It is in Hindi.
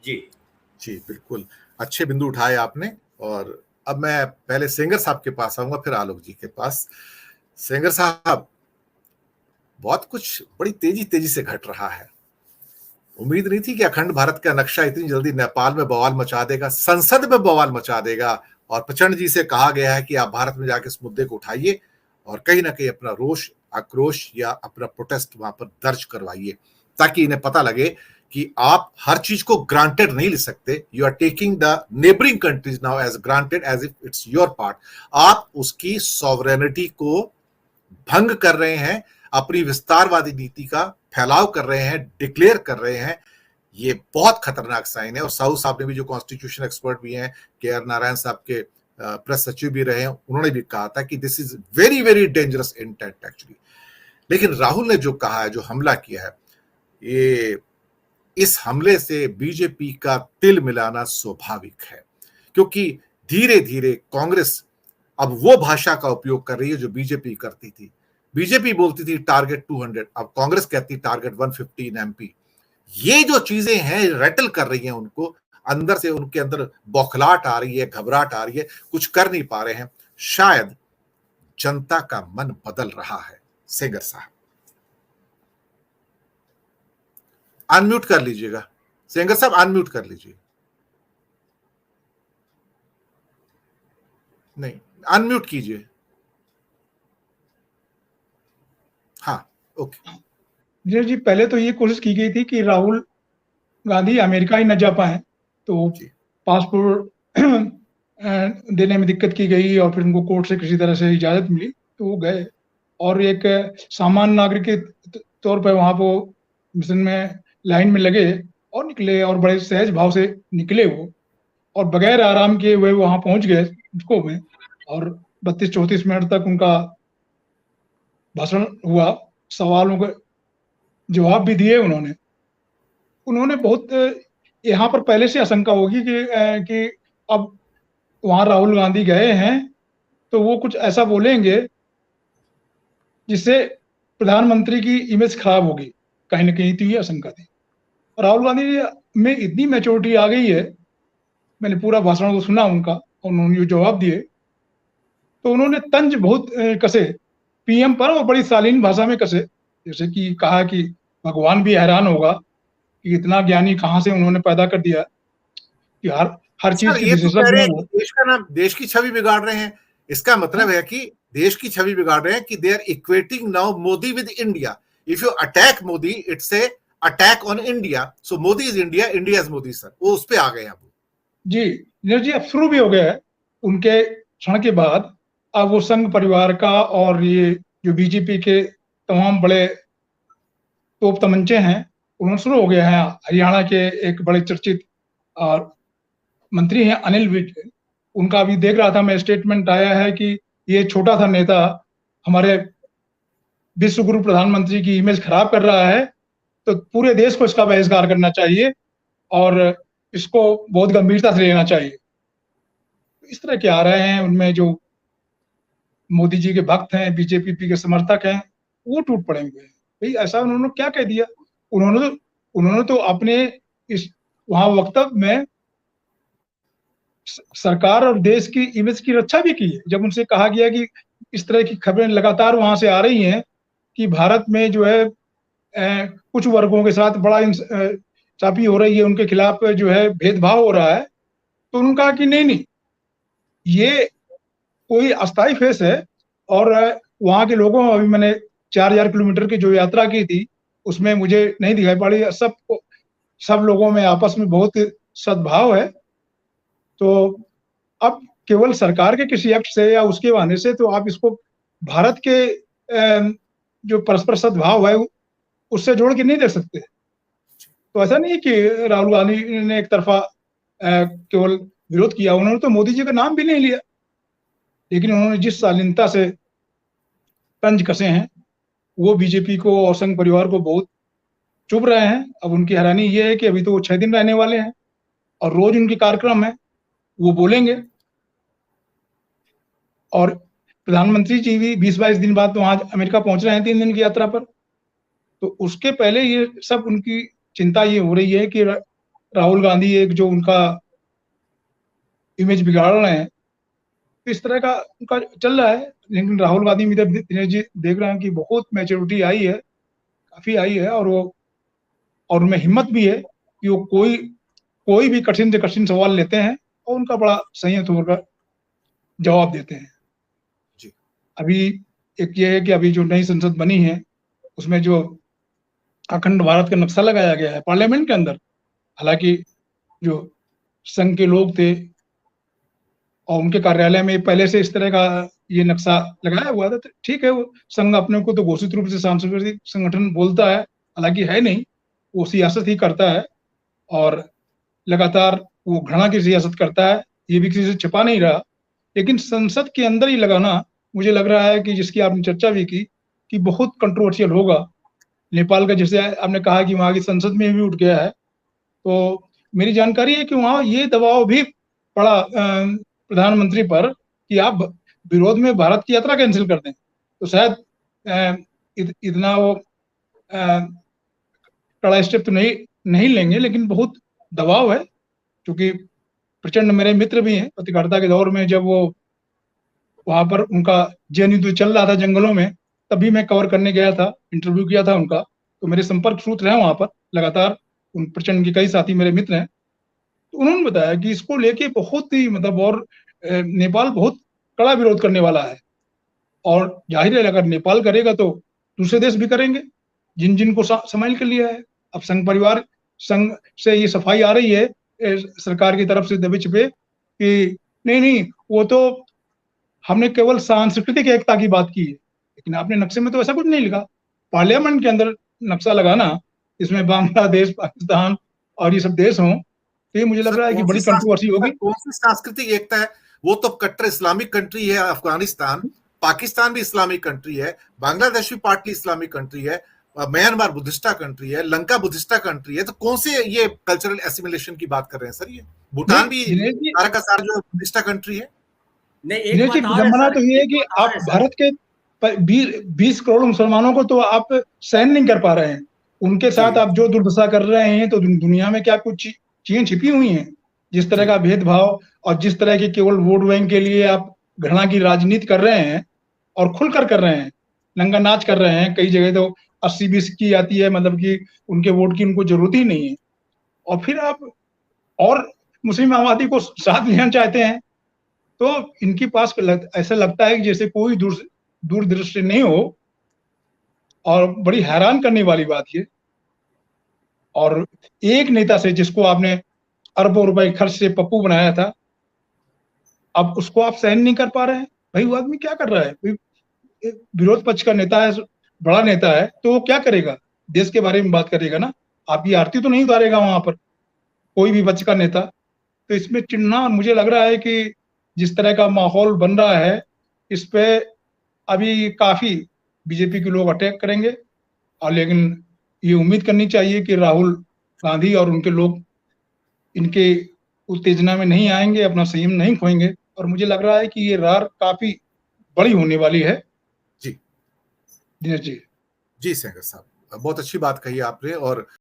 जी जी बिल्कुल, अच्छे बिंदु उठाए आपने। और अब मैं पहले सेंगर साहब के पास आऊंगा, फिर आलोक जी के पास। सेंगर साहब, बहुत कुछ बड़ी तेजी तेजी से घट रहा है। उम्मीद नहीं थी कि अखंड भारत का नक्शा इतनी जल्दी नेपाल में बवाल मचा देगा, संसद में बवाल मचा देगा। और प्रचंड जी से कहा गया है कि आप भारत में जाके इस मुद्दे को उठाइए और कहीं ना कहीं अपना रोष, आक्रोश या अपना प्रोटेस्ट वहां पर दर्ज करवाइए, ताकि इन्हें पता लगे कि आप हर चीज को ग्रांटेड नहीं ले सकते। You are taking the neighbouring countries now as granted, as if it's your part. आप उसकी सॉवरेनिटी को भंग कर रहे हैं, अपनी विस्तारवादी नीति का फैलाव कर रहे हैं, डिक्लेयर कर रहे हैं। ये बहुत खतरनाक साइन है। और साहू साहब ने भी, जो कॉन्स्टिट्यूशन एक्सपर्ट भी हैं, के आर नारायण साहब के प्रेस सचिव भी रहे हैं, उन्होंने भी कहा था कि this is very very dangerous intent actually. लेकिन राहुल ने जो कहा है, जो हमला किया है, ये इस हमले से बीजेपी का तिल मिलाना स्वाभाविक है, क्योंकि धीरे धीरे कांग्रेस अब वो भाषा का उपयोग कर रही है जो बीजेपी करती थी। बीजेपी बोलती थी टारगेट 200, अब कांग्रेस कहती टारगेट 115 एमपी। ये जो चीजें हैं रेटल कर रही हैं उनको अंदर से, उनके अंदर बौखलाहट आ रही है, घबराहट आ रही है, कुछ कर नहीं पा रहे हैं। शायद जनता का मन बदल रहा है। सेंगर साहब अनम्यूट कर लीजिएगा, सेंगर साहब अनम्यूट कर लीजिए। नहीं, अनम्यूट कीजिए। हाँ, ओके। जी, पहले तो ये कोशिश की गई थी कि राहुल गांधी अमेरिका ही न जा पाए, तो पासपोर्ट देने में दिक्कत की गई और फिर उनको कोर्ट से किसी तरह से इजाजत मिली तो वो गए, और एक सामान्य नागरिक के तौर पर वहां पर मिशन में लाइन में लगे और निकले, और बड़े सहज भाव से निकले वो, और बगैर आराम के वे वहां पहुंच गए उसको में, और 32-34 मिनट तक उनका भाषण हुआ, सवालों के जवाब भी दिए उन्होंने बहुत, यहाँ पर पहले से आशंका होगी कि अब वहां राहुल गांधी गए हैं तो वो कुछ ऐसा बोलेंगे जिससे प्रधानमंत्री की इमेज खराब होगी, कहीं ना कहीं तो ये आशंका थी। राहुल गांधी में इतनी मैच्योरिटी आ गई है, मैंने पूरा भाषण को सुना उनका, और उन्होंने जो जवाब दिए तो उन्होंने तंज बहुत कसे पीएम पर, और बड़ी शालीन भाषा में कसे, जैसे कि कहा कि भगवान भी हैरान होगा कि इतना ज्ञानी कहाँ से उन्होंने पैदा कर दिया कि हर चीज की विशेषज्ञ है। देश का नाम, देश की छवि बिगाड़ रहे हैं। इसका मतलब है कि देश की छवि बिगाड़ रहे हैं कि they are equating now Modi with India. If you attack Modi, it's a attack on India. So Modi is India, India is Modi. Sir, वो उस पे आ गए हैं अब। जी, अब शुरू भी हो गया है उनके क्षण के बाद। अब वो संघ परिवार का और ये जो बीजेपी के तमाम बड़े तोप तमंचे हैं, उन्होंने शुरू हो गया है। हरियाणा के एक बड़े चर्चित और मंत्री हैं अनिल विज, उनका अभी देख रहा था मैं, स्टेटमेंट आया है कि ये छोटा सा नेता हमारे विश्व गुरु प्रधानमंत्री की इमेज खराब कर रहा है, तो पूरे देश को इसका बहिष्कार करना चाहिए और इसको बहुत गंभीरता से लेना चाहिए। इस तरह के आ रहे हैं, उनमें जो मोदी जी के भक्त हैं, बीजेपी के समर्थक हैं, वो टूट पड़ेंगे। भाई ऐसा उन्होंने क्या कह दिया? उन्होंने तो अपने इस वहां वक्तव्य में सरकार और देश की इमेज की रक्षा भी की है। जब उनसे कहा गया कि इस तरह की खबरें लगातार वहां से आ रही हैं कि भारत में जो है कुछ वर्गों के साथ बड़ा चापी हो रही है, उनके खिलाफ जो है भेदभाव हो रहा है, तो उन्होंने कहा कि नहीं, ये कोई अस्थायी फेस है। और वहां के लोगों, अभी मैंने 4000 किलोमीटर की जो यात्रा की थी उसमें मुझे नहीं दिखाई पड़ी, सब लोगों में आपस में बहुत सद्भाव है। तो अब केवल सरकार के किसी एक्ट से या उसके बहाने से तो आप इसको भारत के जो परस्पर सद्भाव है उससे जोड़ के नहीं देख सकते। तो ऐसा नहीं है कि राहुल गांधी ने एक तरफा केवल विरोध किया, उन्होंने तो मोदी जी का नाम भी नहीं लिया, लेकिन उन्होंने जिस शालीनता से तंज कसे हैं वो बीजेपी को और संघ परिवार को बहुत चुभ रहे हैं। अब उनकी हैरानी ये है कि अभी तो वो 6 दिन रहने वाले हैं और रोज उनके कार्यक्रम है, वो बोलेंगे। और प्रधानमंत्री जी भी 20-22 दिन बाद वहां अमेरिका पहुंच रहे हैं 3 दिन की यात्रा पर। तो उसके पहले ये सब उनकी चिंता ये हो रही है कि राहुल गांधी एक जो उनका इमेज बिगाड़ रहे हैं, तो इस तरह का उनका चल रहा है। लेकिन राहुल गांधी में इधर दिनेश जी देख रहे हैं कि बहुत मैच्योरिटी आई है, काफी आई है, और उनमें हिम्मत भी है कि वो कोई भी कठिन से कठिन सवाल लेते हैं और उनका बड़ा संयत होकर जवाब देते हैं। जी। अभी एक ये है कि अभी जो नई संसद बनी है उसमें जो अखंड भारत का नक्शा लगाया गया है पार्लियामेंट के अंदर, हालांकि जो संघ के लोग थे और उनके कार्यालय में पहले से इस तरह का ये नक्शा लगाया हुआ था, तो ठीक है, वो संघ अपने को तो घोषित रूप से सांस्कृतिक संगठन बोलता है, हालांकि है नहीं, वो सियासत ही करता है और लगातार वो घृणा की सियासत करता है, ये भी किसी से छिपा नहीं रहा। लेकिन संसद के अंदर ही लगाना मुझे लग रहा है कि जिसकी आपने चर्चा भी की कि बहुत कंट्रोवर्शियल होगा। नेपाल का जैसे आपने कहा कि वहां की संसद में भी उठ गया है, तो मेरी जानकारी है कि वहां ये दबाव भी पड़ा प्रधानमंत्री पर कि आप विरोध में भारत की यात्रा कैंसिल कर दें, तो शायद इतना वो कड़ा स्टेप तो नहीं लेंगे, लेकिन बहुत दबाव है। क्योंकि प्रचंड मेरे मित्र भी हैं पत्रकारिता के दौर में, जब वो वहां पर उनका जन युद्ध चल रहा था जंगलों में, तभी मैं कवर करने गया था, इंटरव्यू किया था उनका, तो मेरे संपर्क सूत्र हैं वहां पर लगातार, उन प्रचंड के कई साथी मेरे मित्र हैं। तो उन्होंने बताया कि इसको लेके बहुत ही मतलब, और नेपाल बहुत कड़ा विरोध करने वाला है, और जाहिर है अगर नेपाल करेगा तो दूसरे देश भी करेंगे जिन जिनको संभाल कर लिया है। अब संघ से ये सफाई आ रही है सरकार की तरफ से दबिश पे कि नहीं नहीं, वो तो हमने केवल सांस्कृतिक एकता की बात की है, लेकिन आपने नक्शे में तो ऐसा कुछ नहीं लिखा। पार्लियामेंट के अंदर नक्शा लगाना, इसमें बांग्लादेश, पाकिस्तान और ये सब देश हों, तो ये मुझे लग रहा है कि बड़ी कंट्रोवर्सी होगी। कौन सी सांस्कृतिक एकता है? वो तो कट्टर इस्लामिक कंट्री है अफगानिस्तान, पाकिस्तान भी इस्लामिक कंट्री है, बांग्लादेश भी पार्टली इस्लामिक कंट्री है, म्यांमार बुद्धिस्टा कंट्री है, लंका बुद्धिस्टा कंट्री है, तो कौन से ये कल्चरल एसिमिलेशन की बात कर रहे हैं सर? ये भूटान भी सारा का सारा जो बुद्धिस्टा कंट्री है। नहीं, एक बात और है विडंबना सर, तो ये है कि आप भारत के 20 करोड़ मुसलमानों को तो आप सहन नहीं कर पा रहे हैं, उनके साथ आप जो दुर्दशा कर रहे हैं, तो दुनिया में क्या कुछ चीजें छिपी हुई हैं, जिस तरह का भेदभाव और जिस तरह के केवल वोट बैंक के लिए आप घृणा की राजनीति कर रहे हैं और खुलकर कर रहे हैं, नंगा नाच कर रहे हैं। कई जगह तो 80-20 की आती है, मतलब कि उनके वोट की उनको जरूरत ही नहीं है, और फिर आप और मुस्लिम आबादी को साथ लेना चाहते हैं। तो इनके पास ऐसा लगता है कि जैसे कोई दूरदृष्टि नहीं हो, और बड़ी हैरान करने वाली बात ये। और एक नेता से जिसको आपने अरबों रुपए खर्च से पप्पू बनाया था, अब उसको आप सहन नहीं कर पा रहे हैं। भाई वो आदमी क्या कर रहा है? विरोध पक्ष का नेता है, बड़ा नेता है, तो वो क्या करेगा? देश के बारे में बात करेगा ना, आपकी आरती तो नहीं उतारेगा वहां पर कोई भी पक्ष का नेता। तो इसमें चिढ़ना, मुझे लग रहा है कि जिस तरह का माहौल बन रहा है, इस पे अभी काफी बीजेपी के लोग अटैक करेंगे, और लेकिन ये उम्मीद करनी चाहिए कि राहुल गांधी और उनके लोग इनके उत्तेजना में नहीं आएंगे, अपना संयम नहीं खोएंगे, और मुझे लग रहा है कि ये रार काफी बड़ी होने वाली है। जी दिनेश जी। जी सेंगर साहब, बहुत अच्छी बात कही आपने। और